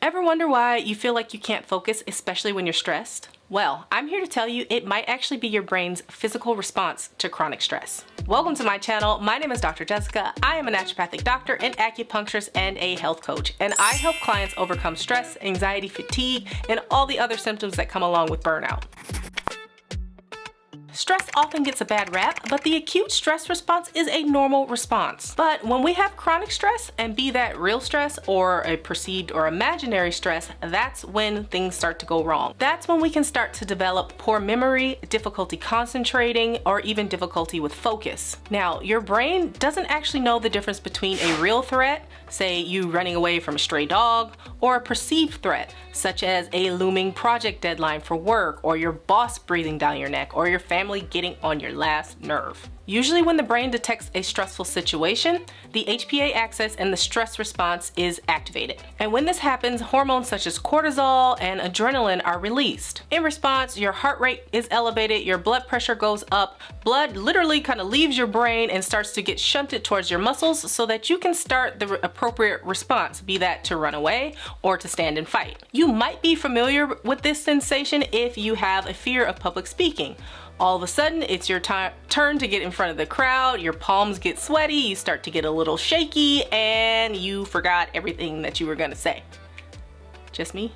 Ever wonder why you feel like you can't focus, especially when you're stressed? Well, I'm here to tell you it might actually be your brain's physical response to chronic stress. Welcome to my channel. My name is Dr. Jessica. I am a naturopathic doctor, an acupuncturist, and a health coach, and I help clients overcome stress, anxiety, fatigue, and all the other symptoms that come along with burnout. Stress often gets a bad rap, but the acute stress response is a normal response. But when we have chronic stress, and be that real stress or a perceived or imaginary stress, that's when things start to go wrong. That's when we can start to develop poor memory, difficulty concentrating, or even difficulty with focus. Now, your brain doesn't actually know the difference between a real threat, say you running away from a stray dog, or a perceived threat, such as a looming project deadline for work, or your boss breathing down your neck, or your family getting on your last nerve. Usually when the brain detects a stressful situation, the HPA axis and the stress response is activated. And when this happens, hormones such as cortisol and adrenaline are released. In response, your heart rate is elevated, your blood pressure goes up, blood literally kind of leaves your brain and starts to get shunted towards your muscles so that you can start the appropriate response, be that to run away or to stand and fight. You might be familiar with this sensation if you have a fear of public speaking. All of a sudden, it's your turn to get in front of the crowd, your palms get sweaty, you start to get a little shaky, and you forgot everything that you were gonna say. Just me?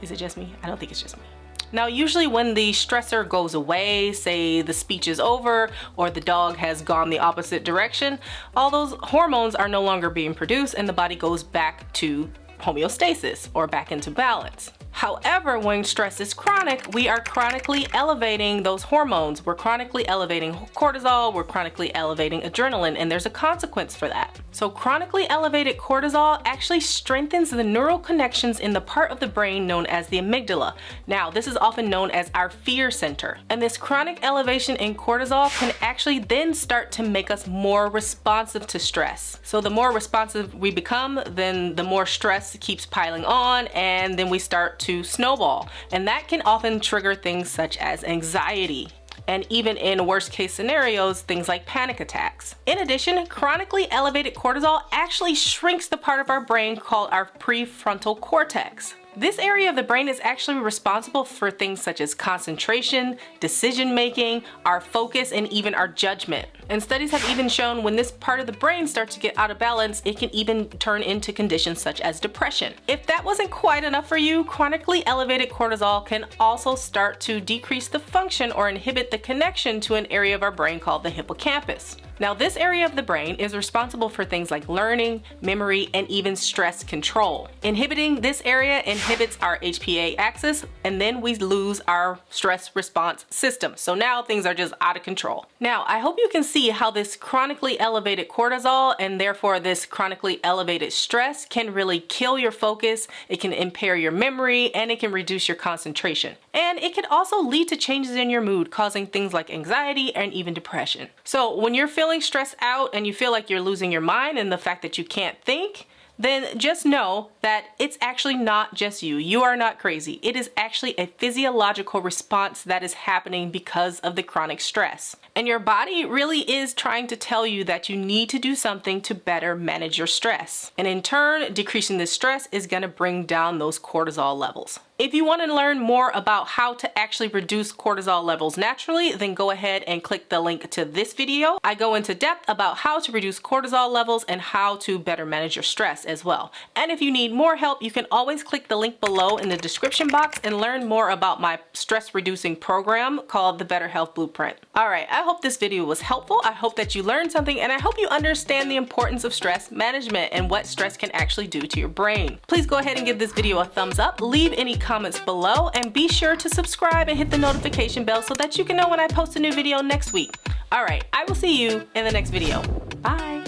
Is it just me? I don't think it's just me. Now, usually when the stressor goes away, say the speech is over or the dog has gone the opposite direction, all those hormones are no longer being produced and the body goes back to homeostasis or back into balance. However, when stress is chronic, we are chronically elevating those hormones. We're chronically elevating cortisol, we're chronically elevating adrenaline, and there's a consequence for that. So chronically elevated cortisol actually strengthens the neural connections in the part of the brain known as the amygdala. Now, this is often known as our fear center. And this chronic elevation in cortisol can actually then start to make us more responsive to stress. So the more responsive we become, then the more stress keeps piling on, and then we start to snowball. And that can often trigger things such as anxiety, and even in worst case scenarios, things like panic attacks. In addition, chronically elevated cortisol actually shrinks the part of our brain called our prefrontal cortex. This area of the brain is actually responsible for things such as concentration, decision making, our focus, and even our judgment. And studies have even shown when this part of the brain starts to get out of balance, it can even turn into conditions such as depression. If that wasn't quite enough for you, chronically elevated cortisol can also start to decrease the function or inhibit the connection to an area of our brain called the hippocampus. Now, this area of the brain is responsible for things like learning, memory, and even stress control. Inhibiting this area inhibits our HPA axis, and then we lose our stress response system. So now things are just out of control. Now, I hope you can see how this chronically elevated cortisol and therefore this chronically elevated stress can really kill your focus, it can impair your memory, and it can reduce your concentration. And it can also lead to changes in your mood, causing things like anxiety and even depression. So when you're feeling stressed out and you feel like you're losing your mind and the fact that you can't think, then just know that it's actually not just you. You are not crazy. It is actually a physiological response that is happening because of the chronic stress. And your body really is trying to tell you that you need to do something to better manage your stress. And in turn, decreasing the stress is going to bring down those cortisol levels. If you want to learn more about how to actually reduce cortisol levels naturally, then go ahead and click the link to this video. I go into depth about how to reduce cortisol levels and how to better manage your stress as well. And if you need more help, you can always click the link below in the description box and learn more about my stress reducing program called the Better Health Blueprint. All right, I hope this video was helpful. I hope that you learned something, and I hope you understand the importance of stress management and what stress can actually do to your brain. Please go ahead and give this video a thumbs up, leave any comments below, and be sure to subscribe and hit the notification bell so that you can know when I post a new video next week. All right, I will see you in the next video. Bye.